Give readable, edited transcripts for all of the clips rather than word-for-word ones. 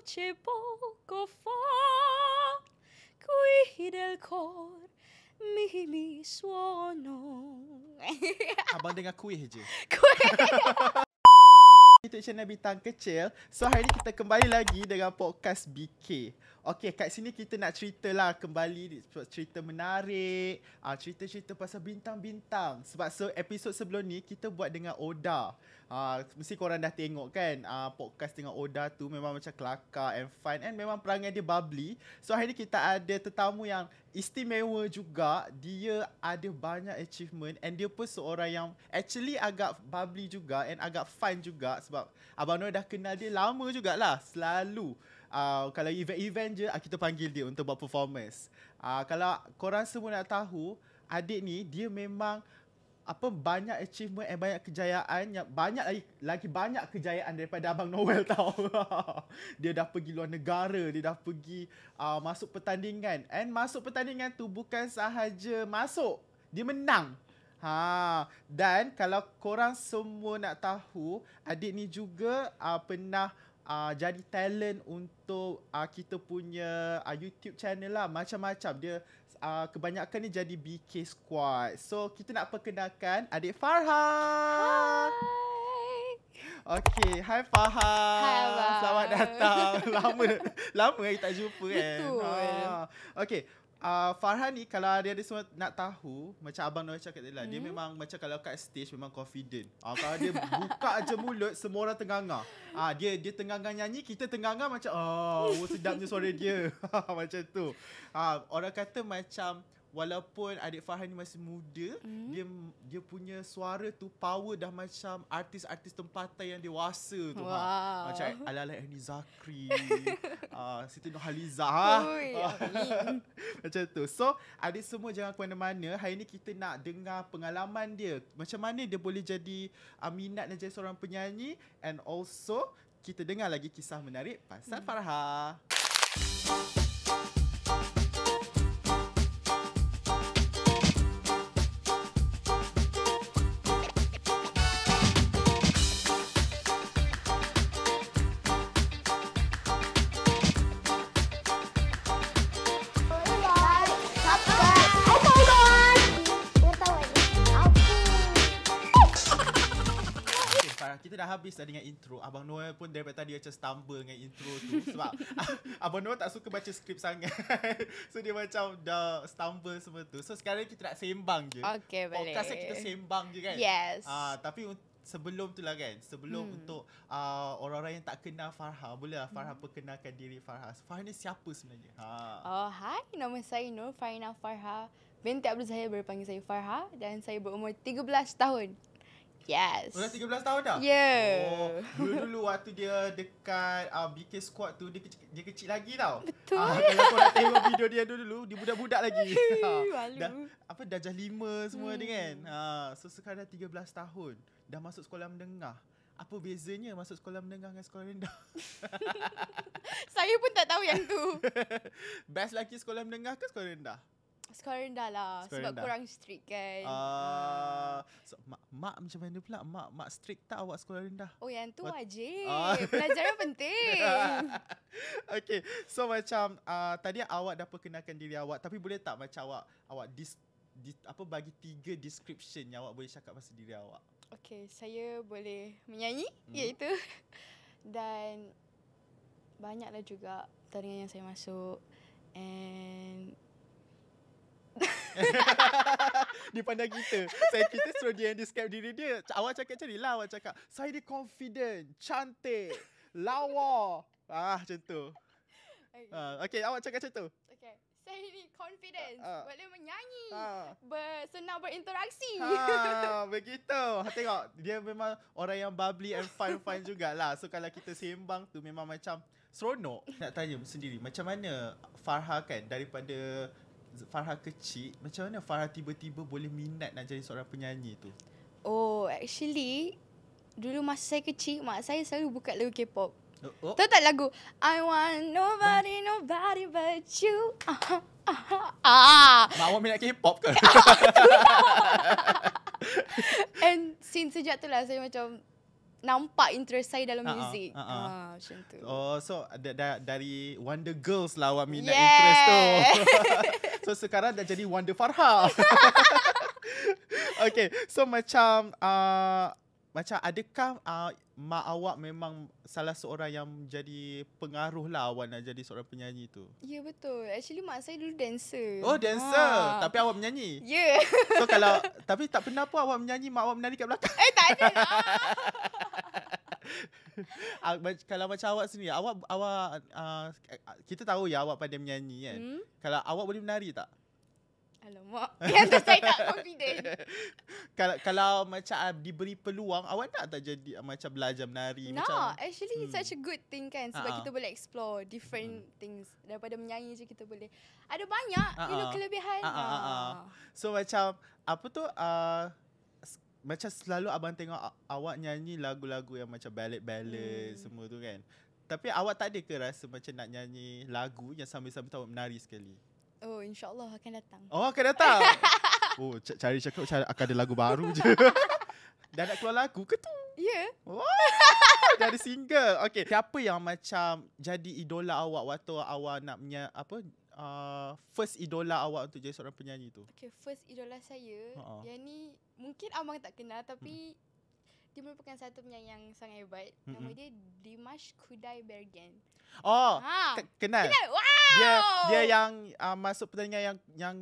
c'è poco fa, qui del cor mi suono. Abang dengar kuih je. Kuih. YouTube channel Bintang Kecil. So hari ni kita kembali lagi dengan podcast BK. Okay, kat sini kita nak cerita lah kembali, cerita menarik, cerita-cerita pasal bintang-bintang. Sebab episod sebelum ni kita buat dengan Oda. Mesti korang dah tengok kan, podcast dengan Oda tu memang macam kelakar and fun, and memang perangai dia bubbly. So hari ni kita ada tetamu yang istimewa juga. Dia ada banyak achievement and dia pun seorang yang actually agak bubbly juga and agak fun juga. Sebab Abang Noel dah kenal dia lama jugalah. Selalu kalau event-event je kita panggil dia untuk buat performance. Kalau korang semua nak tahu, adik ni dia memang banyak achievement and banyak kejayaan, yang lagi banyak kejayaan daripada Abang Noel tau. Dia dah pergi luar negara, dia dah pergi masuk pertandingan, and masuk pertandingan tu bukan sahaja masuk, dia menang. Dan kalau korang semua nak tahu, adik ni juga pernah jadi talent untuk kita punya YouTube channel lah, macam-macam. Dia kebanyakan ni jadi BK Squad. So kita nak perkenalkan adik Farha. Hai. Okay, hai Farha. Hai abang. Selamat datang. Lama tak jumpa kan. Betul. Okay, Farha ni kalau ada semua nak tahu, macam Abang Noel cakap tadi lah, dia memang macam kalau kat stage memang confident. Kalau dia buka je mulut, semua orang tenganga. Dia tenganga nyanyi, kita tenganga macam sedapnya suara dia. Macam tu. Orang kata macam walaupun adik Farha ni masih muda, dia punya suara tu power dah macam artis-artis tempatan yang dewasa tu. Wow. Macam ala-ala Ernie Zakri, Siti Nurhaliza. Macam tu. So, adik semua jangan ke mana-mana. Hari ni kita nak dengar pengalaman dia. Macam mana dia boleh jadi minat dan jadi seorang penyanyi. And also, kita dengar lagi kisah menarik pasal Farha. Kita dah habis dah dengan intro. Abang Noel pun daripada tadi macam stumble dengan intro tu. Sebab Abang Noel tak suka baca skrip sangat. So dia macam dah stumble semua tu. So sekarang kita nak sembang je. Okay, boleh. Podcastnya kita sembang je kan. Yes. Tapi sebelum tu lah kan, sebelum untuk orang-orang yang tak kenal Farha, bolehlah Farha perkenalkan diri Farha. Farha ni siapa sebenarnya? Hai, nama saya Nur Farina Farha binti Abdul Zahir, berpanggil saya Farha, dan saya berumur 13 tahun. Yes. Dah 13 tahun dah? Yeah. Dulu waktu dia dekat BK Squad tu, dia kecil lagi tau. Betul. Kalau kau nak tengok video dia dulu, dia budak-budak lagi. Malu. Darjah 5 semua dia kan. So sekarang dah 13 tahun. Dah masuk sekolah menengah. Apa bezanya masuk sekolah menengah dengan sekolah rendah? Saya pun tak tahu yang tu. Best lagi sekolah menengah ke sekolah rendah? Sekolah rendah lah. Sekolah sebab rendah. kurang strict kan. So, mak macam mana pula? Mak strict tak awak sekolah rendah? Oh, yang tu wajib. Pelajaran penting. Okay, so macam tadi awak dah perkenalkan diri awak, tapi boleh tak macam awak bagi 3 description yang awak boleh cakap pasal diri awak? Okay, saya boleh menyanyi, iaitu. Dan banyaklah juga pertandingan yang saya masuk. And dia pandang kita. Kita suruh dia yang describe diri dia. Awak cakap macam ni lah. Awak cakap, saya ni confident, cantik, lawa. Macam tu. Okay, awak cakap macam tu. okay, saya ni confidence, boleh menyanyi, senang berinteraksi. Begitu. Tengok, dia memang orang yang bubbly and fun jugalah. So kalau kita sembang tu memang macam seronok. Nak tanya sendiri, macam mana Farha kan, daripada Farha kecil, macam mana Farha tiba-tiba boleh minat nak jadi seorang penyanyi tu? Oh, actually dulu masa saya kecil, mak saya selalu buka lagu K-pop. Oh. Tahu tak lagu I want nobody but you. Mak awak minat K-pop ke? And since sejak tu lah saya macam nampak interest saya dalam Ah, ah, muzik. ah, ah. Macam tu. Oh, so dari Wonder Girls lah awak minat Yeah. interest tu. So sekarang dah jadi Wonder Farha. Okay, so macam adakah mak awak memang salah seorang yang jadi pengaruh lah awak nak jadi seorang penyanyi tu? Ya, betul. Actually mak saya dulu dancer. Oh, dancer. Tapi awak menyanyi. Ya. So tapi tak pernah pun awak menyanyi, mak awak menari kat belakang. Tak ada lah. Kalau macam awak sendiri, awak kita tahu ya awak pandai menyanyi kan. Kalau awak boleh menari tak? Alamak. Yang tu saya tak confident. Kalau macam diberi peluang, awak nak tak jadi macam belajar menari? No, Macam, actually it's such a good thing kan. Sebab kita boleh explore different Mm. things. Daripada menyanyi je kita boleh. Ada banyak kelebihan. So macam apa tu macam selalu abang tengok awak nyanyi lagu-lagu yang macam ballad semua tu kan. Tapi awak tak ada ke rasa macam nak nyanyi lagu yang sambil-sambil awak menari sekali? Oh, insyaAllah akan datang. Oh, akan datang. Oh, cari cakap akan ada lagu baru je. Dah nak keluar lagu ke tu? Ya. Wow, dah ada single. Okay, siapa yang macam jadi idola awak waktu awak nak first idola awak untuk jadi seorang penyanyi tu? Okay, first idola saya. Yang ni mungkin abang tak kenal tapi dia merupakan satu penyanyi yang sangat hebat. Nama dia Dimash Kudaibergen. Oh, kenal. Wow. Dia yang masuk pertandingan yang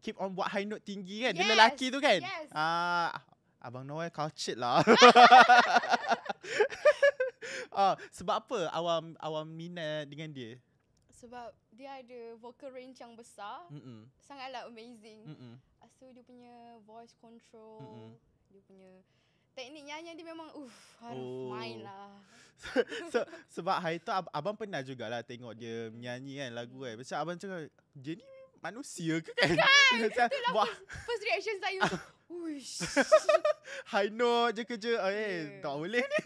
keep on buat high note tinggi kan? Dia Yes, lelaki tu kan? yes. Abang Noel cultured lah. Sebab apa awam minat dengan dia? Sebab dia ada vocal range yang besar. Sangatlah amazing. Lepas tu dia punya voice control. Dia punya teknik nyanyi dia memang harus main lah. So sebab hari tu abang pernah jugalah tengok dia menyanyi kan lagu kan. Macam abang cakap, dia ni manusia ke kan? Itulah first reaction saya. Uish. High note je kerja. Tak boleh ni.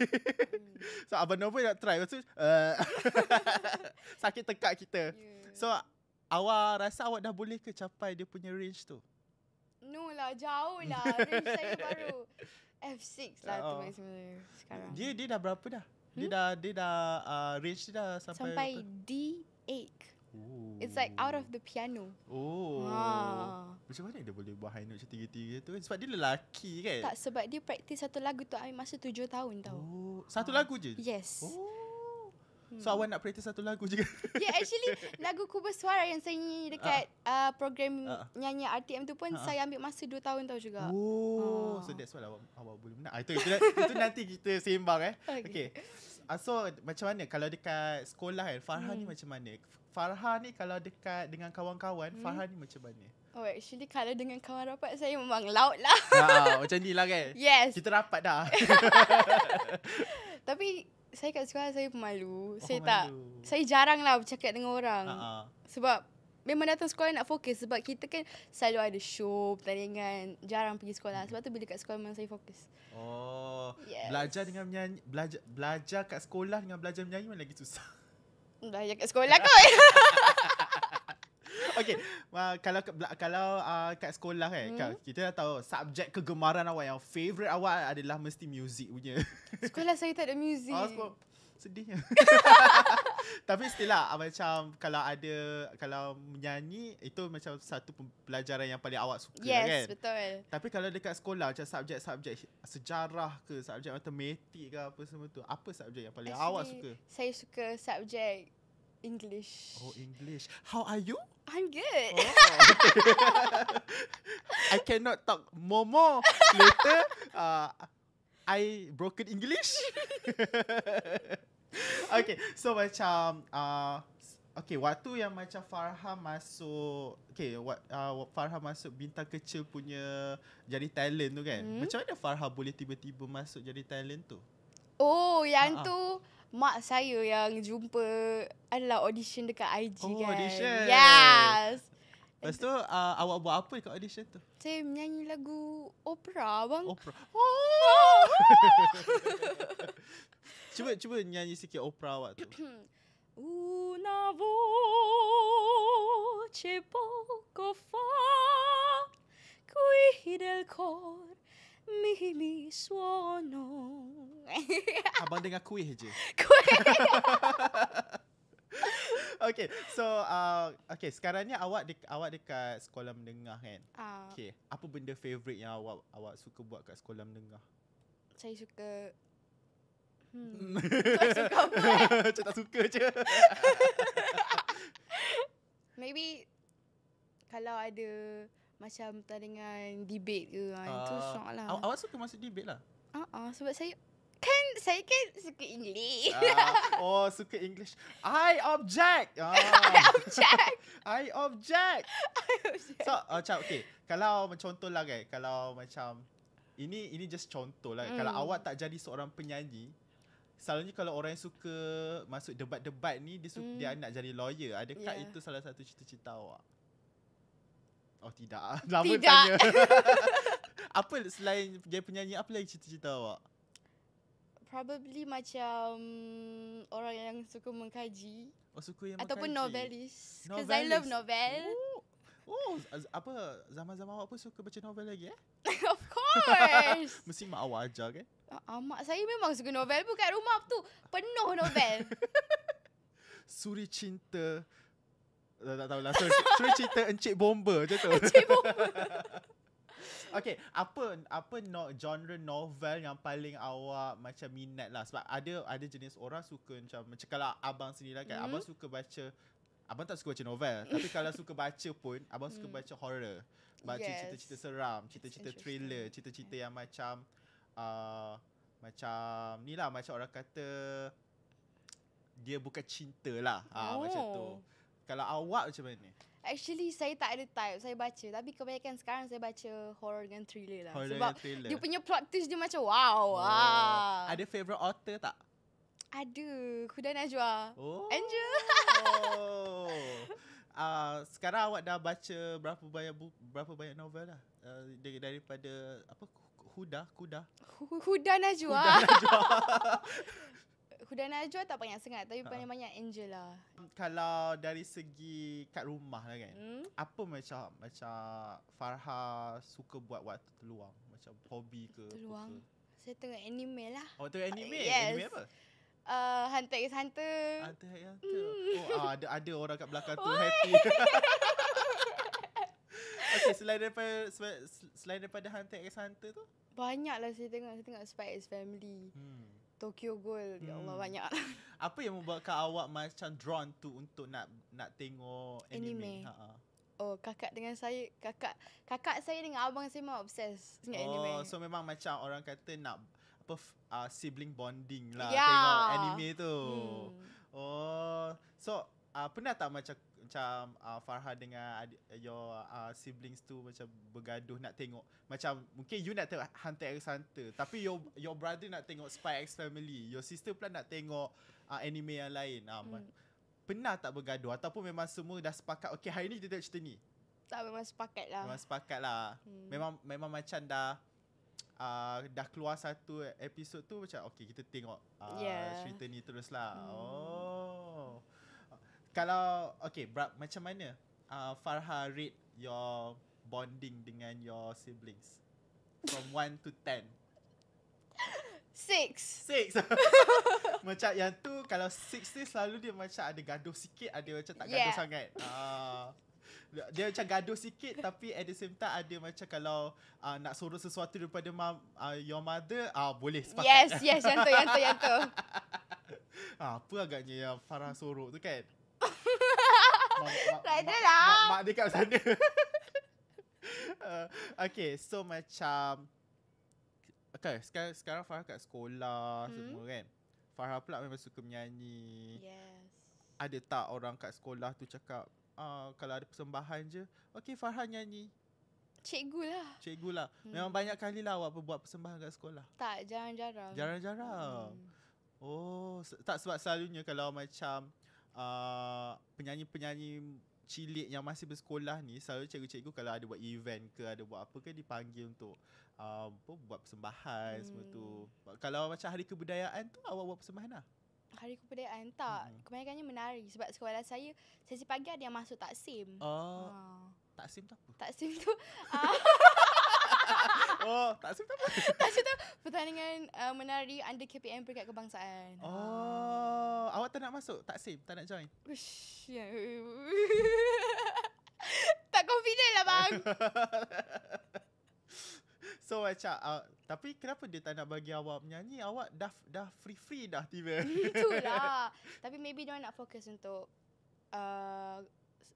So abang Nova nak try. Lepas tu sakit tekak kita. So awak rasa awak dah boleh ke capai dia punya range tu? No lah, jauh lah. Range saya baru F6 lah tu sebenarnya sekarang. Dia dah berapa dah? Dia dah range dia dah sampai D8. It's like out of the piano. Macam mana dia boleh buat high note macam tinggi-tinggi tu? Sebab dia lelaki kan? Tak, sebab dia praktis satu lagu tu ambil masa 7 tahun tau. Satu lagu je? Yes. So awak nak praktis satu lagu juga? Yeah, actually lagu Ku Bersuara yang saya nyanyi dekat program nyanyi RTM tu pun saya ambil masa 2 tahun tau juga. So that's why awak boleh menang. Itu nanti kita sembang Okay. So macam mana kalau dekat sekolah kan, Farha ni macam mana? Farha ni kalau dekat dengan kawan-kawan, Farha ni macam mana? Oh, actually kalau dengan kawan rapat saya memang loud lah. Macam ni lah kan? Yes. Kita rapat dah. Tapi saya kat sekolah saya pemalu. Saya pemalu. Saya jarang lah bercakap dengan orang. Sebab memang datang sekolah nak fokus. Sebab kita kan selalu ada show, pertandingan. Jarang pergi sekolah. Sebab tu bila kat sekolah memang saya fokus. Yes. Belajar dengan menyanyi, belajar kat sekolah dengan belajar menyanyi mana lagi susah? Belajar kat sekolah kot. Okay, kalau kat sekolah kan, kita dah tahu subjek kegemaran awak yang favourite awak adalah mesti muzik punya. Sekolah saya tak ada muzik. Sedihnya. Tapi still lah, macam kalau menyanyi itu macam satu pelajaran yang paling awak suka kan. Yes, betul. Tapi kalau dekat sekolah macam subjek-subjek sejarah ke, subjek matematik ke apa semua tu, apa subjek yang paling awak suka? Saya suka subjek English. Oh, English. How are you? I'm good. I cannot talk more later. I broken English. Okay, so macam okay, waktu yang macam Farha masuk, Farha masuk Bintang Kecil punya jadi talent tu kan. Macam mana Farha boleh tiba-tiba masuk jadi talent tu? Oh, yang tu mak saya yang jumpa adalah audition dekat IG kan. Audition. Yes. Lepas tu awak buat apa dekat audition tu? Saya menyanyi lagu opera bang. Opera. Cuba nyanyi sikit opera awak tu. Una voce poco fa qui del cor Mimi Suono. Abang dengar kuih je. Kuih. Okay, so okay, sekarang ni awak dekat sekolah menengah kan? Okay, apa benda favourite yang awak suka buat kat sekolah menengah? Saya suka Kau suka apa? Macam tak suka je. Maybe kalau ada macam pertandingan debate ke, itu syok lah. Awak suka masuk debate lah? Sebab saya kan suka English. Suka English. I object. I object. So, macam okay. Kalau contoh lah kan, kalau macam ini just contoh lah. Kalau awak tak jadi seorang penyanyi, selalunya kalau orang yang suka masuk debat-debat ni, dia nak jadi lawyer. Adakah itu salah satu cita-cita awak? Oh, tidak. Lama Tidak. tanya. Apa selain jadi penyanyi, apa lagi cita-cita awak? Probably macam orang yang suka mengkaji. Suka yang ataupun mengkaji. novelist. Because I love novel. Apa zaman-zaman awak pun suka baca novel lagi Of course. Mesti mak awak ajar kan? Mak saya memang suka novel pun, kat rumah tu penuh novel. Suri Cinta. Tak tahulah. Suri Cinta Encik Bomba macam tu. Encik Bomba. Okay, apa genre novel yang paling awak macam minat lah? Sebab ada jenis orang suka macam kalau abang sendiri lah kan, abang suka baca. Abang tak suka baca novel, tapi kalau suka baca pun, abang suka baca horror. Baca cerita-cerita seram, cerita-cerita thriller, cerita-cerita yang macam macam ni lah, macam orang kata dia bukan cinta lah. Macam tu. Kalau awak macam mana? Actually saya tak ada type saya baca, tapi kebanyakan sekarang saya baca horror dan thriller lah. Horror sebab dan thriller. dia punya plot twist dia macam wow. Ada favourite author tak? Ada, Huda Najwa. Angel. Sekarang awak dah baca berapa banyak novel lah? Daripada apa? Huda Najwa. Huda Najwa tak banyak sangat, tapi paling banyak Angel lah. Kalau dari segi kat rumah lah kan, apa macam Farha suka buat waktu terluang? Macam hobi ke? Terluang? Saya tengok anime lah. Awak tengok anime? Yes. Anime apa? Hunter x Hunter. Hunter x Hunter. Ada orang kat belakang tu happy. Okay, selain daripada Hunter x Hunter tu, banyak lah saya tengok Spy X Family. Tokyo Ghoul. Ya Allah, banyak. Apa yang membuatkan awak macam drawn tu untuk nak tengok anime? Kakak saya dengan abang saya memang obses dengan anime. So memang macam orang kata nak sibling bonding lah tengok anime tu. So pernah tak macam Farha dengan your siblings tu macam bergaduh nak tengok, macam mungkin you nak tengok Hunter x Hunter, tapi your brother nak tengok Spy X Family, your sister pula nak tengok anime yang lain. Pernah tak bergaduh ataupun memang semua dah sepakat okay hari ni kita tengok cerita ni? Tak, memang sepakat lah. Memang sepakat lah. Memang macam dah keluar satu episod tu macam okay kita tengok cerita ni terus lah. Kalau okay, macam mana Farha rate your bonding dengan your siblings from 1 to 10? 6. Macam yang tu kalau 6 ni selalu dia macam ada gaduh sikit, ada macam tak gaduh sangat. Dia macam gaduh sikit, tapi at the same time ada macam kalau nak suruh sesuatu daripada your mother, boleh sepakat. Yes, yang tu. Apa agaknya yang Farha suruh tu kan? Tak ada lah. Mak dia kat sana. Okay, so macam okay, sekarang Farha kat sekolah semua kan. Farha pula memang suka menyanyi. Yes. Ada tak orang kat sekolah tu cakap kalau ada persembahan je, okay Farha nyanyi? Cikgu lah. Memang banyak kali lah awak buat persembahan kat sekolah? Tak, jarang-jarang. Jarang-jarang. Tak, sebab selalunya kalau macam penyanyi-penyanyi cilik yang masih bersekolah ni, selalu cikgu-cikgu kalau ada buat event ke, ada buat apa ke, dipanggil untuk buat persembahan semua tu. Kalau macam hari kebudayaan tu, awak buat persembahan lah? Hari kebudayaan tak. Kebanyakannya menari. Sebab sekolah saya, sesi pagi ada yang masuk taksim. Taksim tu apa? Taksim tu Oh, tak suka apa? Tak cerita pertandingan menari under KPM Peringkat Kebangsaan. Oh, awak tak nak masuk? Tak same, tak nak join? Ush, ya. Tak confident lah bang. So macam tapi kenapa dia tak nak bagi awak menyanyi? Awak dah free dah tiba. Itulah. Tapi maybe dia nak fokus untuk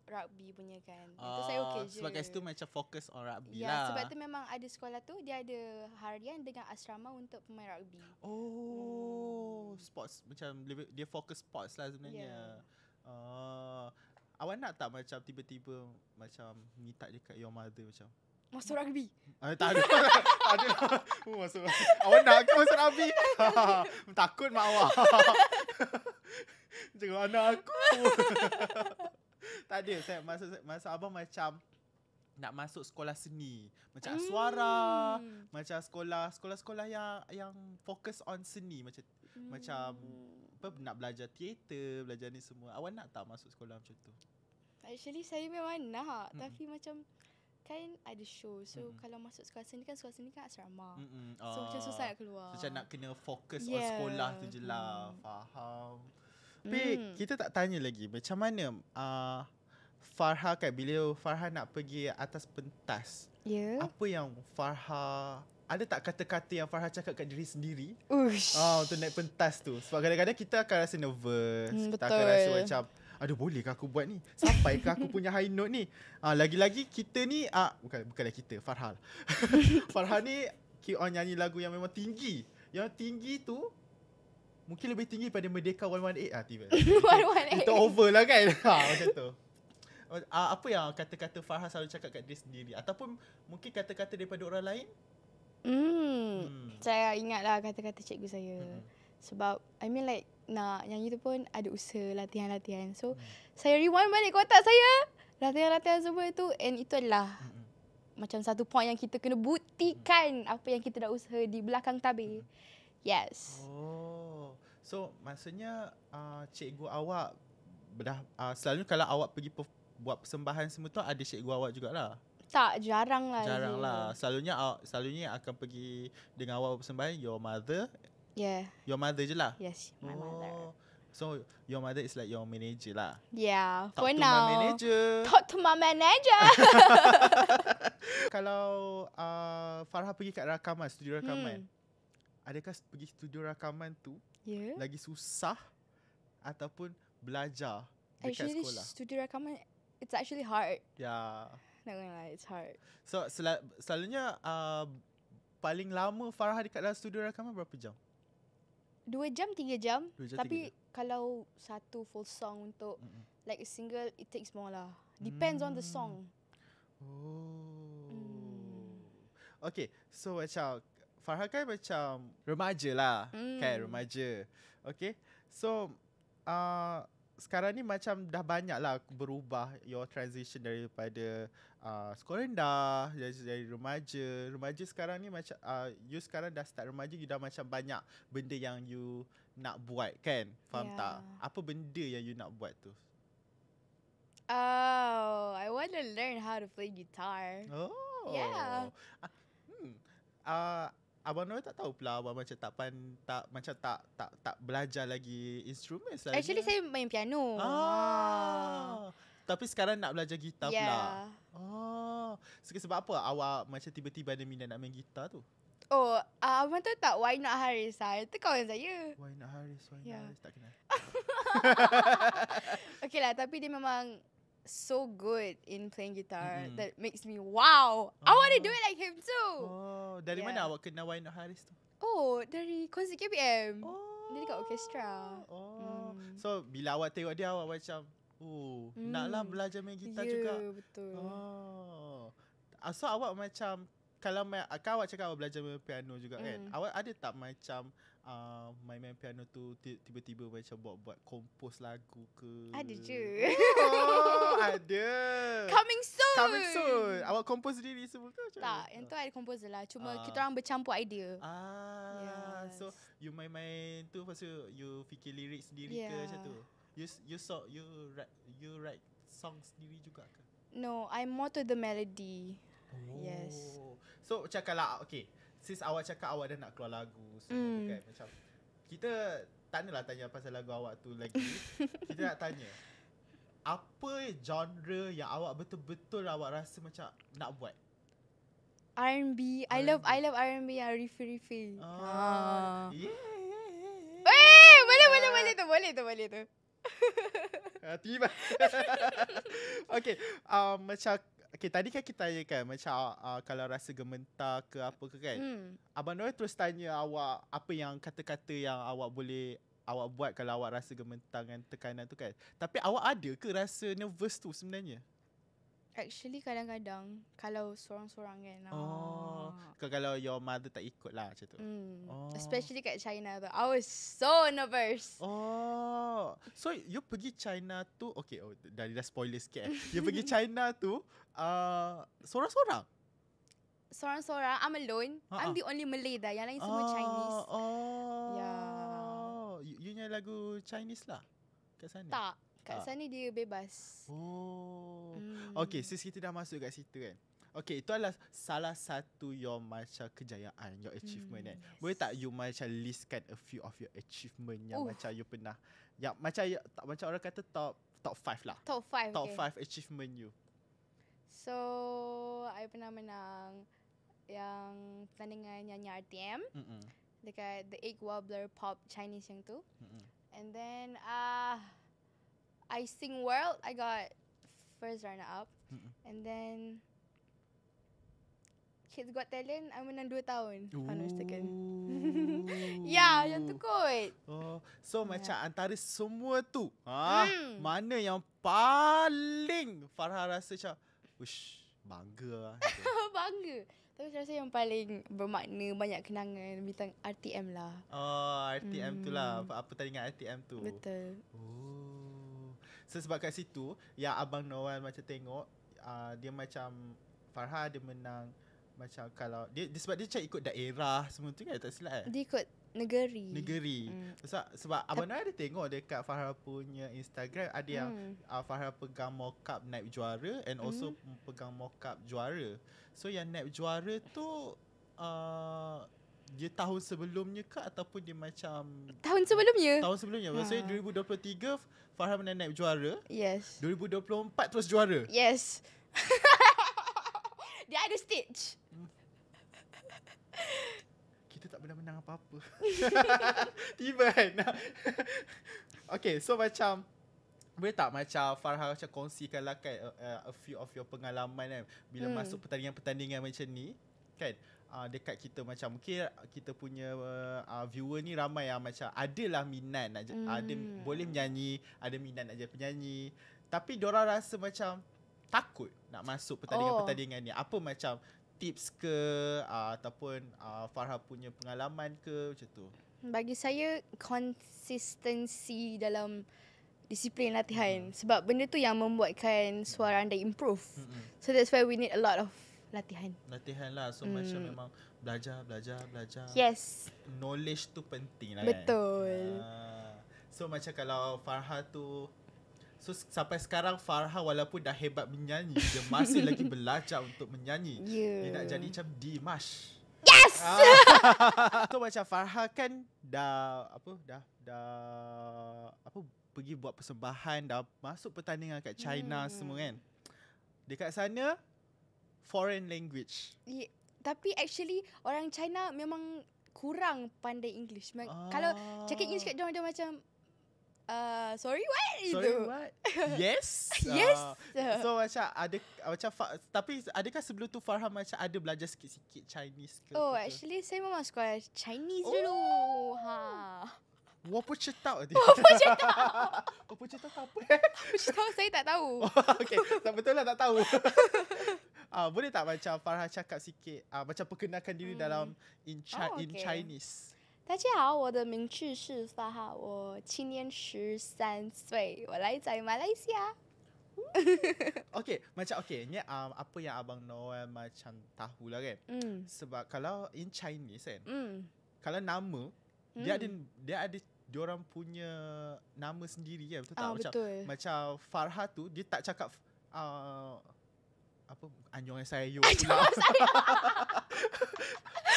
rugby punya kan. Itu saya okey je. Sebab kat situ macam fokus on rugby ya, lah. Sebab tu memang ada sekolah tu dia ada harian dengan asrama untuk pemain rugby. Sports macam dia fokus sports lah sebenarnya. Awak nak tak macam tiba-tiba macam minta dekat your mother macam masuk rugby? Tak ada. Tak ada. Masuk. Awak nak ke masuk rugby? Takut mak awak. Jangan anak aku. Tak ada. Saya maksud abang macam nak masuk sekolah seni. Macam Aswara. Macam sekolah-sekolah yang fokus on seni. Macam apa, nak belajar teater, belajar ni semua. Awak nak tak masuk sekolah macam tu? Actually saya memang nak. Tapi macam kan ada show. So kalau masuk sekolah seni kan asrama. So macam susah nak keluar. So macam nak kena fokus on sekolah tu je lah. Faham. Tapi kita tak tanya lagi macam mana Farha kan, bila Farha nak pergi atas pentas, apa yang Farha, ada tak kata-kata yang Farha cakap kat diri sendiri untuk naik pentas tu? Sebab kadang-kadang kita akan rasa nervous, kita akan rasa macam aduh, bolehkah aku buat ni? Sampaikah aku punya high note ni? Lagi-lagi kita ni bukanlah kita, Farha. Farha ni keep on nyanyi lagu yang memang tinggi. Yang tinggi tu mungkin lebih tinggi pada Merdeka 118 tiba. 118. Itu over lah kan. Macam tu. Apa yang kata-kata Farha selalu cakap kat diri sendiri? Ataupun mungkin kata-kata daripada orang lain? Saya ingatlah kata-kata cikgu saya. Sebab I mean like nak nyanyi tu pun ada usaha, latihan-latihan. So saya rewind balik ke otak saya latihan-latihan semua tu. And itu adalah macam satu point yang kita kena buktikan apa yang kita dah usaha di belakang tabir. Yes. So maksudnya cikgu awak dah selalu kalau awak pergi buat persembahan semua tu ada cikgu awak jugalah? Tak, jarang lah. Jarang lah. Selalunya akan pergi dengan awak persembahan your mother. Yeah. Your mother je lah? Yes, my mother. So your mother is like your manager lah? Yeah, Talk for to now. My manager. Talk to my manager. Kalau Farha pergi kat rakaman, studio rakaman, adakah pergi studio rakaman tu lagi susah ataupun belajar dekat actually, sekolah? studio rakaman, it's actually hard. Yeah. Not gonna lie, it's hard. So selalunya paling lama Farha dekat dalam studio rakaman berapa jam? 2 jam, 3 jam. 2 jam, Tapi 3 jam. kalau satu full song untuk like a single, it takes more lah. Depends on the song. Okay, so macam Farha kan macam remaja lah, kan, remaja. Okay, so sekarang ni macam dah banyak lah berubah your transition daripada sekolah rendah, dari remaja sekarang ni macam you sekarang dah start remaja, you dah macam banyak benda yang you nak buat kan, faham tak? Apa benda yang you nak buat tu? I want to learn how to play guitar. Yeah. Abang Noel tak tahu pula abang macam tak belajar lagi instrumen selalunya. Actually saya main piano. Tapi sekarang nak belajar gitar pula. Sebab apa awak macam tiba-tiba ada minat nak main gitar tu? Abang tahu tak Why Not Haris? Itu kawan saya. Why Not Haris? Tak kenal. Okay lah, tapi dia memang so good in playing guitar that makes me wow. I want to do it like him too. Dari mana awak kenal Why Not Haris tu? Dari konsert KPM. Dia dekat orkestra. So bila awak tengok dia awak macam naklah belajar main gitar juga. Ya, betul. So awak macam kalau awak cakap awak belajar main piano juga kan, awak ada tak macam main piano tu tiba-tiba macam buat kompos lagu ke? Ada je. Ada. Coming soon. Awak kompos sendiri semua ke? Tak, yang tu ada komposer lah. Cuma kita orang bercampur idea. Yes. So you main tu lepas tu you fikir lirik sendiri ke macam tu? You write song sendiri juga ke? No, I'm more to the melody. Yes. So macam kalau since awak cakap awak dah nak keluar lagu semua kan, macam kita tak adalah tanya pasal lagu awak tu lagi. Kita nak tanya, apa genre yang awak betul-betul awak rasa macam nak buat? R&B. I love R&B yang Riffy. Boleh tu. Tiba. Macam tadi kan kita tanya kan macam kalau rasa gementar ke apa ke kan. Abang Noel terus tanya awak apa yang kata-kata yang awak boleh awak buat kalau awak rasa gementar dengan tekanan tu kan. Tapi awak ada ke rasa nervous tu sebenarnya? Actually kadang-kadang kalau sorang-sorang kan. Kalau your mother tak ikut lah macam tu. Especially kat China tu. I was so nervous. So you pergi China tu, dah spoiler sikit. You pergi China tu sorang-sorang? Sorang-sorang. I'm alone. I'm the only Malay dah. Yang lain semua Chinese. You nyanyi lagu Chinese lah kat sana? Tak. Kat sana dia bebas. Since kita dah masuk kat situ kan. Itu adalah salah satu your macam kejayaan, your achievement kan. Boleh tak you macam listkan a few of your achievement yang macam you pernah, yang macam orang kata top 5 lah. Top 5. Top 5 achievement you. So, I pernah menang yang pertandingan nyanyi RTM dekat The Egg Wobbler Pop Chinese yang tu. And then I sing world, I got first runner up. And then Kids Got Talent, I menang 2 tahun. Yang tu kot. So macam antara semua tu, mana yang paling Farha rasa macam, bangga lah. Bangga. Tapi saya rasa yang paling bermakna, banyak kenangan bintang RTM lah. RTM tu lah. Apa tandingan RTM tu? Betul. So sebab kat situ, yang Abang Noel macam tengok, dia macam Farha dia menang. Macam kalau dia sebab dia macam ikut daerah semua tu kan, tak silap Dia ikut negeri. Sebab Abang Noel ada tengok dekat Farha punya Instagram, ada yang Farha pegang mock-up naib juara and also pegang mock-up juara. So yang naib juara tu dia tahun sebelumnya ke ataupun dia macam Tahun sebelumnya. Maksudnya 2023 Farha menang naib juara. Yes. 2024 terus juara. Yes. Dia ada stage. Kita tak pernah menang apa-apa. Tiba kan. So macam boleh tak macam Farha macam kongsikan lah kan a few of your pengalaman kan bila masuk pertandingan-pertandingan macam ni kan. Dekat kita macam mungkin kita punya viewer ni ramai yang macam adalah minat nak ada boleh menyanyi, ada minat nak jadi penyanyi, tapi diorang rasa macam takut nak masuk pertandingan-pertandingan ni. Apa macam tips ke ataupun Farha punya pengalaman ke macam tu? Bagi saya konsistensi dalam disiplin latihan. Sebab benda tu yang membuatkan suara anda improve. So that's why we need a lot of latihan lah. So macam memang belajar. Yes. Knowledge tu penting lah. Betul. Kan. So macam kalau Farha tu, so sampai sekarang Farha walaupun dah hebat menyanyi, dia masih lagi belajar untuk menyanyi. Dia nak jadi macam Dimash. Yes. So macam Farha kan dah pergi buat persembahan, dah masuk pertandingan kat China semua kan. Dekat sana foreign language. Tapi actually orang China memang kurang pandai English. Kalau cakap English kat dia macam sorry what? Yes. Yes. So macam ada tapi adakah sebelum tu Farha macam ada belajar sikit-sikit Chinese ke? Actually saya memang sekolah Chinese dulu. 我不知道 我不知道 我不知道apa? 不知道 saya tak tahu. Okay, tak betul lah tak tahu. Boleh tak macam Farha cakap sikit macam perkenalkan diri dalam in Chinese? 大家好，我的名字是法哈，我今年13岁，我来自马来西亚。Ni apa yang Abang Noel macam tahulah kan. Sebab kalau in Chinese kan, kalau nama dia ada diorang punya nama sendiri kan, betul tak? Betul. Macam Farha tu dia tak cakap apa Anjong Sayo pula.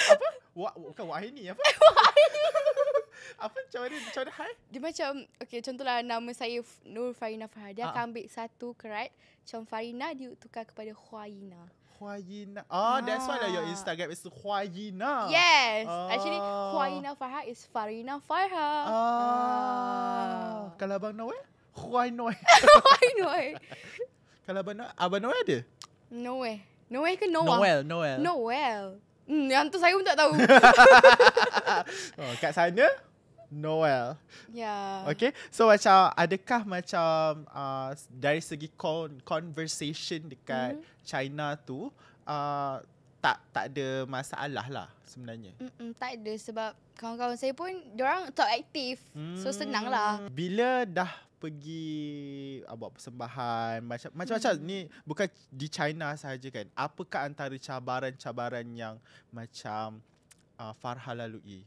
Apa? Bukan Wahini apa? Apa macam mana hai? Dia macam okay, contohlah nama saya Nur Farina Farha. Dia akan ambil satu kerat macam Farina dia tukar kepada Huaina. Huaina. That's why your Instagram is Huaina. Yes. Actually Huaina Farha is Farina Farha. Kalau Abang Noel? Huainoi. Huainoi. Kalau Abang Noel ada? Noel. Noel ke Noah? Noel. Yang tu saya pun tak tahu. Kat sana Noel. Yeah. Okay. So macam adakah macam dari segi conversation dekat China tu tak ada masalah lah sebenarnya? Tak ada sebab kawan-kawan saya pun diorang tak aktif. So senang lah. Bila dah pergi buat persembahan macam-macam ni, bukan di China sahaja kan. Apakah antara cabaran-cabaran yang macam Farha lalui?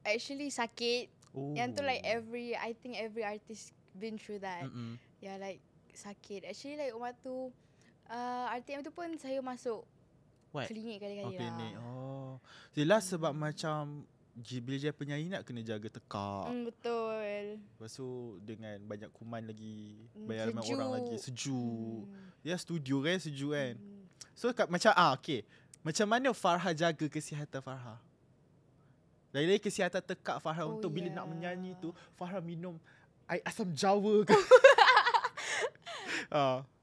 Actually sakit. Yang tu like I think every artist been through that. Yeah, like sakit. Actually like waktu RTM tu pun saya masuk klinik kali-kali lah. Klinik. Jelas sebab macam bila dia penyanyi nak kena jaga tekak. Betul. Lepas tu dengan banyak kuman lagi, banyak ramai orang lagi, sejuk. Ya, studio kan sejuk kan. So macam okay. Macam mana Farha jaga kesihatan Farha? Dari kesihatan tekak Farha untuk bila nak menyanyi tu, Farha minum air asam jawa ke?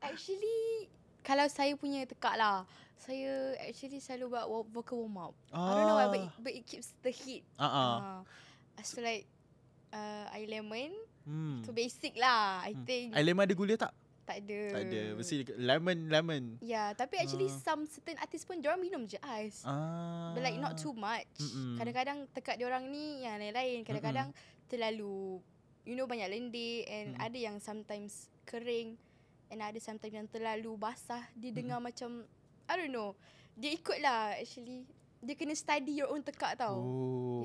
Actually kalau saya punya tekak lah, saya actually selalu buat vocal warm up. I don't know why, but it keeps the heat. So like air lemon, tu basic lah. I think. Air lemon ada gula tak? Tak ada. Tak ada. Mesti lemon. Yeah, tapi actually some certain artist pun diorang minum je ais. But like not too much. Kadang-kadang tekak diorang ni yang lain-lain. Kadang-kadang terlalu banyak lendir, and ada yang sometimes kering, and ada sometimes yang terlalu basah. Dia dengar macam I don't know. Dia ikut lah actually. Dia kena study your own tekak tau.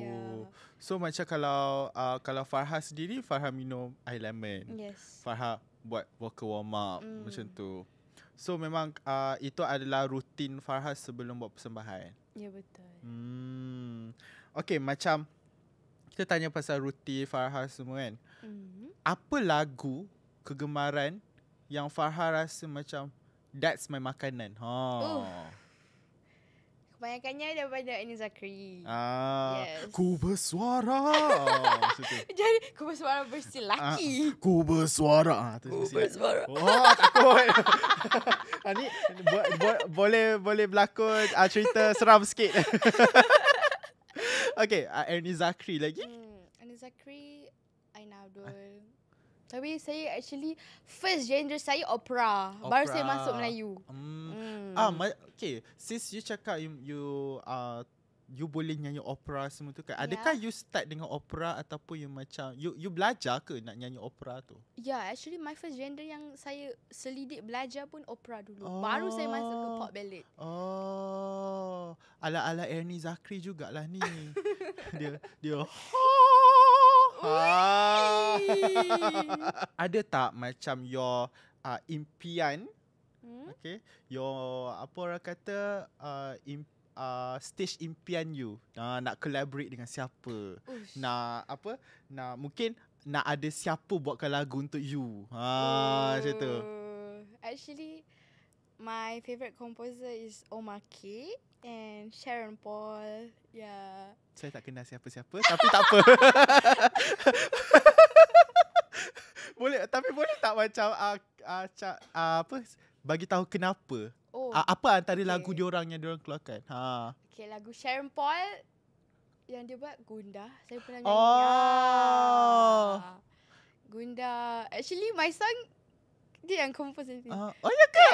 Yeah. So macam kalau Farha sendiri, Farha minum air lemon. Yes. Farha buat vocal warm up macam tu. So memang itu adalah rutin Farha sebelum buat persembahan. Ya, betul. Okay, macam kita tanya pasal rutin Farha semua kan. Apa lagu kegemaran yang Farha rasa macam that's my makanan? Kebanyakannya daripada Aini Zakri. Yes. Ku bersuara. Jadi ku bersuara versi lelaki. Ku bersuara. Ku bersuara. Takut. Ni boleh berlakon cerita seram sikit. Okay, Aini Zakri lagi? Aini Zakri, Aina Abdul. Tapi saya actually first genre saya opera. Baru saya masuk Melayu. Okay, since you cakap you boleh nyanyi opera semua tu kan. Adakah you start dengan opera ataupun you macam you belajar ke nak nyanyi opera tu? Actually my first genre yang saya selidik belajar pun opera dulu. Baru saya masuk ke pop ballad. Ala-ala Aini Zakri jugalah ni. dia ada tak macam your impian? Okay, your apa orang kata stage impian you nak collaborate dengan siapa? Nak mungkin nak ada siapa buatkan lagu untuk you. Macam tu. Actually my favorite composer is Omar K and Sharon Paul. Yeah. Saya tak kenal siapa-siapa tapi tak apa. Boleh tak macam apa bagi tahu kenapa? Apa antara lagu diorang yang diorang keluarkan? Okay, lagu Sharon Paul yang dia buat Gunda. Saya pernah nyanyi. Gunda. Actually my song dia yang compose nanti. Ya ke?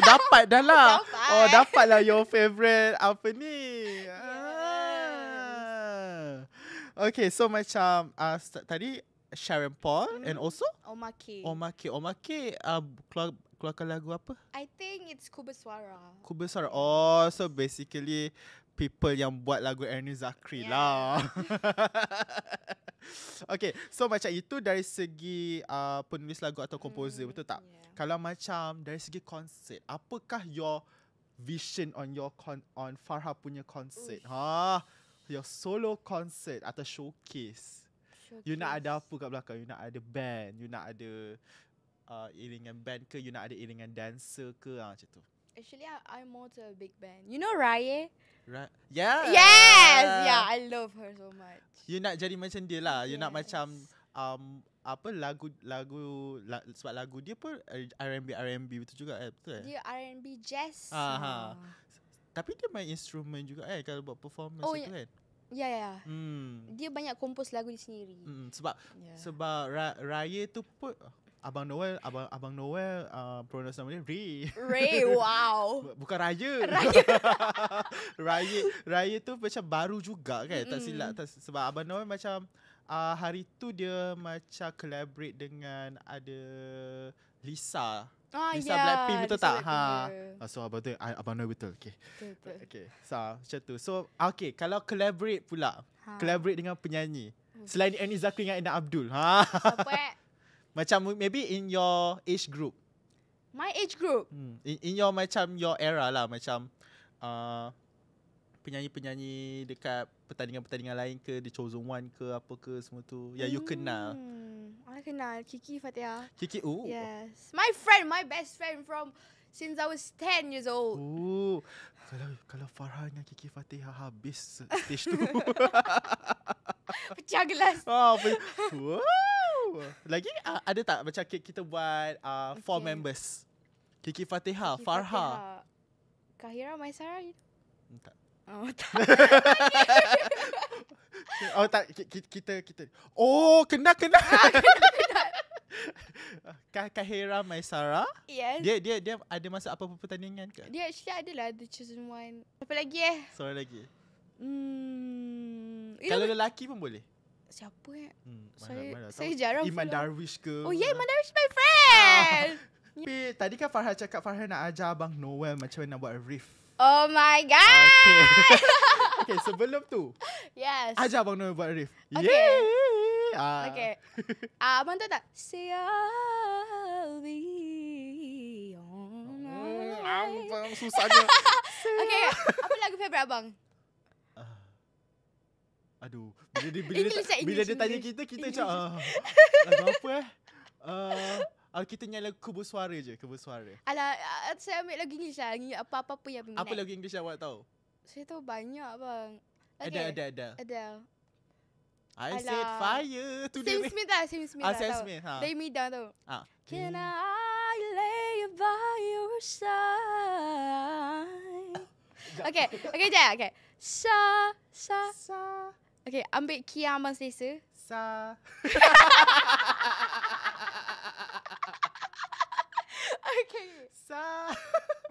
Dapat dah lah. Dapatlah your favourite apa ni. Okay, so macam tadi Sharon Paul and also Omar K. Omar K keluarkan lagu apa? I think it's Ku Bersuara. Ku Bersuara. So basically people yang buat lagu Ernie Zakri lah. Okay, so macam itu dari segi penulis lagu atau komposer, betul tak? Kalau macam dari segi konsert, apakah your vision on your on Farha punya konsert? Your solo concert atau showcase. You nak ada apa kat belakang? You nak ada band, you nak ada iringan band ke, you nak ada iringan dancer ke, macam tu. Actually, I'm more to a big band. You know Raya? Right. Yeah. Yes. Yeah, I love her so much. You nak jadi macam dia lah. You nak Yes. macam apa lagu sebab lagu dia pun R&B betul juga, betul Dia R&B jazz. Tapi dia main instrumen juga kalau buat performance itu kan. Ya. Dia banyak kompos lagu dia sendiri. Sebab Raya tu pun Abang Noel pronounce nama dia Ray, wow. Bukan Raya. Raya tu macam baru juga kan, tak silap. Sebab Abang Noel macam hari tu dia macam collaborate dengan ada Lisa. Lisa Blackpink, betul tak? So abang tu Abang Noel betul. Okay. So macam tu. So okay, kalau collaborate pula, collaborate dengan penyanyi selain Ernie Zakri dengan Ina Abdul. Apa? Macam maybe in your age group. My age group? In your macam your era lah. Macam penyanyi-penyanyi dekat pertandingan-pertandingan lain ke, The Chosen One ke, apa ke, semua tu yang you kenal. I kenal Kiki Fatihah. Kiki, Yes. My best friend from since I was 10 years old. Kalau Farha dengan Kiki Fatihah habis stage tu. Pecah gelas. Wow. Lagi ada tak macam kita buat 4 members? Kiki Fatihah, Farha, Kahira, Maisara. Tak. Tak. Kita. Kena. Kahira, Maisara. Yes. Dia ada masa apa-apa pertandingan ke? Dia actually ada lah The Chosen One. Apa lagi Sorry lagi. Kalau lelaki pun boleh. Siapa Saya jarang Iman follow. Darwish ke? Oh yeah, Iman Darwish my friend. Tapi tadi kan Farha cakap Farha nak ajar Abang Noel macam mana nak buat riff. Oh my god. Okay, sebelum tu Yes. ajar Abang Noel buat riff. Okay. Yeah. Okay. Abang tahu tak? Say I'll be on. Susahnya. Okay, apa lagu favourite abang? Aduh, bila dia tanya kita macam lagu apa kita nyanyi lagu Kubur Suara je, Kubur Suara. Alah, saya ambil lagu English lah. Apa-apa yang minat. Apa lagu English awak tahu? Saya tahu banyak bang. Ada. I set fire to the Sam Smith lah, Sam Smith. Sam Smith. Lay me down tu. Can Okay. I lay by your side? Okay, jap. Okay. Sa. Okay, ambil key yang abang selesa. Sa. Okay. Sa.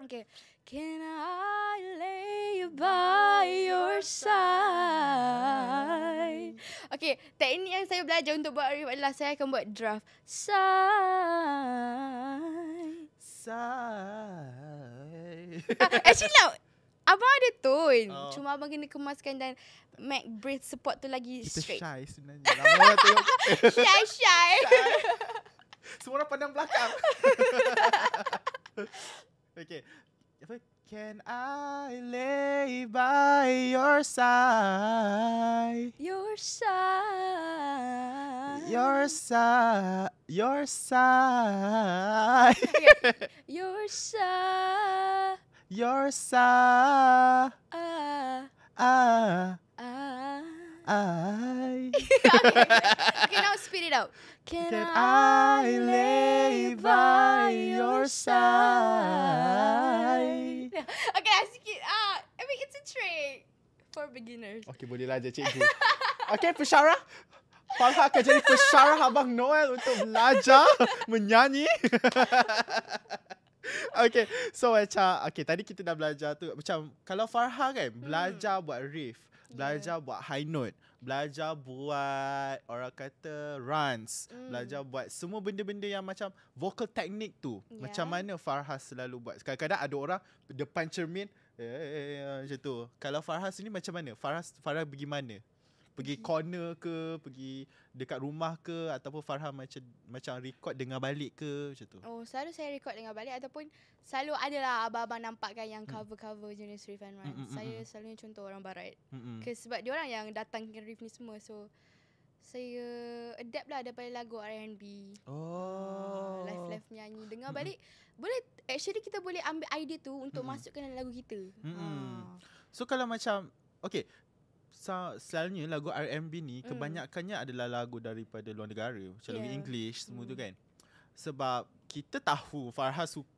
Okay. Can I lay by your side? Okay, teknik yang saya belajar untuk buat riff adalah saya akan buat draft. Side. Actually lah, abang ada tone. Cuma abang kena kemaskan dan make breath support tu lagi Kita straight. shy sebenarnya. Ramai orang tengok kita. Shy. Semua orang pandang belakang. Okay. Apa? Can I lay by your side? Your side. Your side. Your side. Okay. Your side. Your side. Okay, now speed it up. Can I lay by your side? Okay, sikit. I mean, it's a trick for beginners. Okay, bolehlah ajar cikgu. Okay, pensyarah. Farha akan jadi pensyarah Abang Noel untuk belajar menyanyi. Okay, so macam tadi kita dah belajar tu macam kalau Farha kan belajar buat riff, belajar buat high note, belajar buat orang kata runs, belajar buat semua benda-benda yang macam vocal technique tu. Macam mana Farha selalu buat? Kadang-kadang ada orang depan cermin Macam tu. Kalau Farha sini macam mana? Farha pergi mana? Pergi corner ke, pergi dekat rumah ke, ataupun Farha macam record dengar balik ke, macam tu? Oh, selalu saya record dengar balik ataupun selalu adalah abang-abang nampak kan yang cover-cover jenis riff and run. Saya selalunya contoh orang barat. Sebab diorang yang datangkan riff ni semua. So saya adapt lah daripada lagu R&B. Live nyanyi dengar balik. Boleh, actually kita boleh ambil idea tu untuk masukkan dalam lagu kita. So kalau macam, okay, selalunya lagu R&B ni kebanyakannya adalah lagu daripada luar negara, macam lagu English semua tu kan. Sebab kita tahu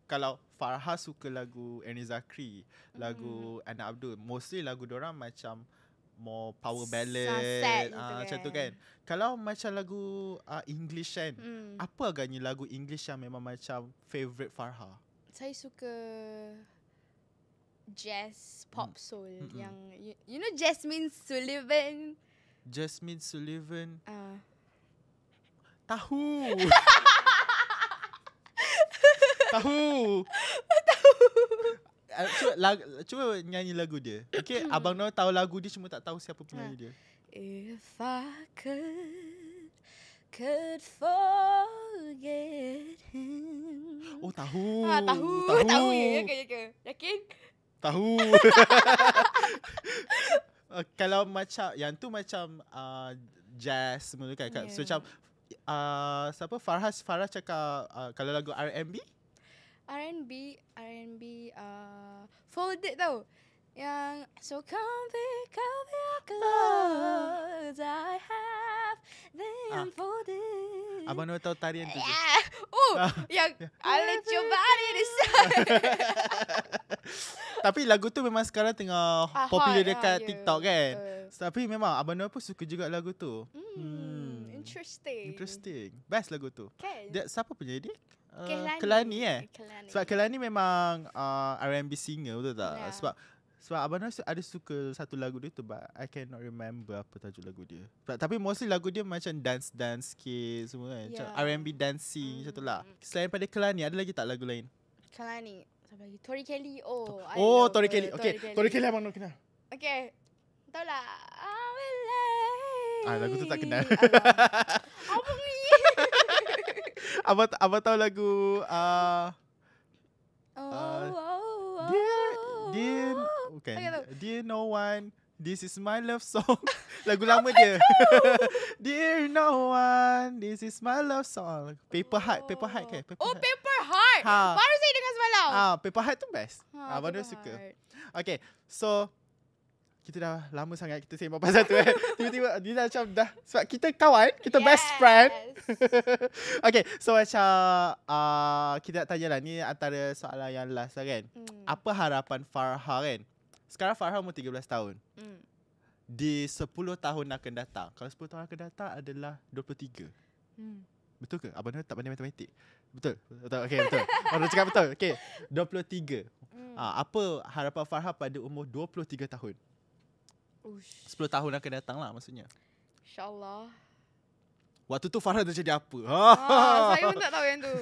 kalau Farha suka lagu Ernie Zakri, lagu Anak Abdul, mostly lagu dorang macam more power ballad, macam tu kan. Kalau macam lagu English kan, apa agaknya lagu English yang memang macam favourite Farha? Saya suka jazz, pop soul yang you know Jasmine Sullivan. Tahu. Tahu. Cuba nyanyi lagu dia. Okay, Abang Noah tahu lagu dia, cuma tak tahu siapa penyanyi dia. If I could forget him. Oh, tahu. Tahu ya ke? Yakin? Tahu. Kalau macam yang tu macam jazz semua tu kan. So macam siapa Farha cakap kalau lagu R&B Folded tau. Yang so comfy clothes I have them folded. Abang Noah tahu tarian tu je? Yang I let your body decide. Tapi lagu tu memang sekarang tengah popular dekat TikTok kan. Tapi memang Abang Noah pun suka juga lagu tu. Interesting. Best lagu tu. Dia siapa penyanyi dia? Kelani Sebab Kelani memang R&B singer, betul tak? Sebab Abang Noah ada suka satu lagu dia tu, but I cannot remember apa tajuk lagu dia. Tapi mostly lagu dia macam dance sikit semua kan. Macam R&B dancing macam tu lah. Selain pada Kelani, ada lagi tak lagu lain? Kelani, siapa lagi? Tori Kelly. Tori Kelly. Okay, Tori Kelly Abang Noah kenal. Okay, tahu lah. Lagu tu tak kenal. Apa ni? Abang tahu lagu Dear No One, This Is My Love Song. Lagu lama dia. Dear No One, This Is My Love Song. Paper Heart ke? Paper Heart. Baru saya dengar semalam. Paper Heart tu best. Abang dia suka. Okay, so kita dah lama sangat kita sembang pasal tu kan. Tiba-tiba dia macam dah, sebab kita kawan, kita best friend. Okay, so macam kita nak tanya lah, ni antara soalan yang last lah kan. Apa harapan Farha kan? Sekarang Farha umur 13 tahun. Di 10 tahun akan datang. Kalau 10 tahun akan datang adalah 23. Betul ke? Abang Noah tak pandai matematik. Betul. Okay, betul. Orang cakap betul. Okay, 23. Apa harapan Farha pada umur 23 tahun? 10 tahun akan datang lah maksudnya. InsyaAllah. Waktu tu Farha dah jadi apa? Saya pun tak tahu yang tu.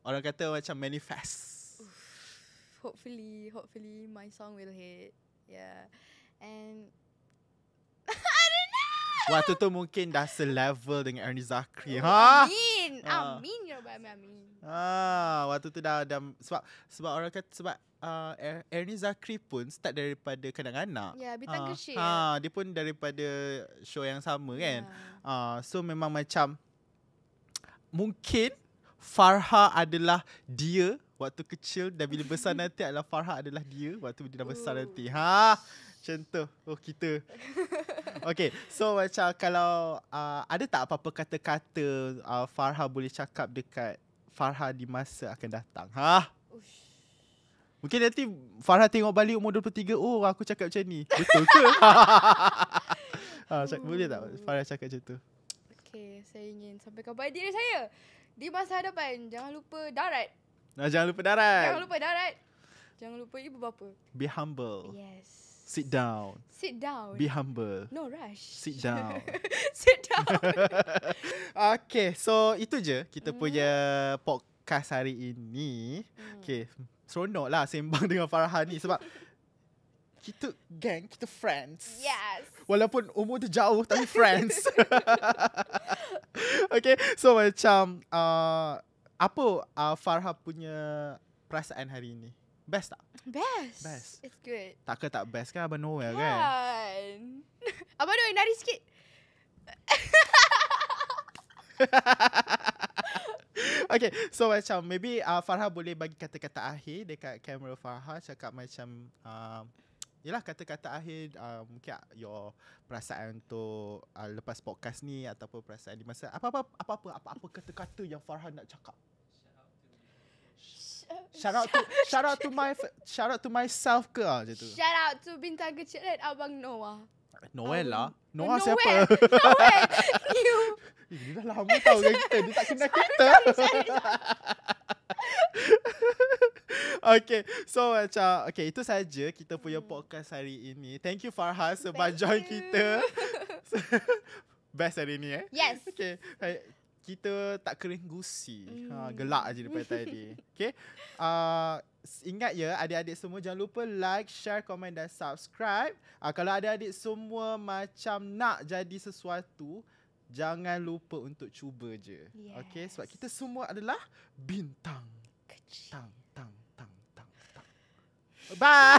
Orang kata macam manifest. Hopefully my song will hit. Yeah. And waktu tu mungkin dah selevel dengan Ernie Zakri. Amin ya Rabbi, amin. Waktu tu dah sebab orang kata sebab Ernie Zakri pun start daripada kanak-kanak. Ya, bintang kecil. Dia pun daripada show yang sama kan. So memang macam mungkin Farha adalah dia waktu kecil, dan bila besar nanti adalah Farha adalah dia waktu dia dah besar nanti. Macam tu. Kita. Okay, so macam kalau ada tak apa-apa kata-kata Farha boleh cakap dekat Farha di masa akan datang? Mungkin nanti Farha tengok balik umur 23, aku cakap macam ni. Betul ke? Boleh tak Farha cakap macam tu? Okay, saya ingin sampaikan pada diri saya, di masa hadapan, jangan lupa darat. Jangan lupa darat. Jangan lupa ibu bapa. Be humble. Yes. Sit down. Be humble. No rush. Sit down. Sit down. Okay, so itu je kita punya podcast hari ini. Okay, seronok lah sembang dengan Farhan ni sebab kita gang, kita friends. Yes. Walaupun umur tu jauh tapi friends. Okay, so macam apa Farha punya perasaan hari ni? Best tak? Best. It's good. Tak best kan Abang Noel kan? Kan. Abang Noel nari sikit. Okay, so macam maybe Farha boleh bagi kata-kata akhir dekat kamera Farha, cakap macam yelah kata-kata akhir, mungkin your perasaan untuk lepas podcast ni ataupun perasaan di masa apa-apa kata-kata yang Farha nak cakap. Shout out to myself ke macam tu. Shout out to bintang kecil dan Abang Noah. Noel lah. Noah siapa? Noel. You. Dia dah lama tahu dengan kita. Dia tak kenal kita. Okay, so macam itu saja kita punya podcast hari ini. Thank you Farha sebab join kita. Best hari ni Yes. Okay, kita tak kering gusi. Gelak je daripada tadi. Okay, ingat ya adik-adik semua, jangan lupa like, share, komen dan subscribe. Kalau adik-adik semua macam nak jadi sesuatu, jangan lupa untuk cuba je. Yes. Okay, sebab kita semua adalah bintang. Tang. Bye.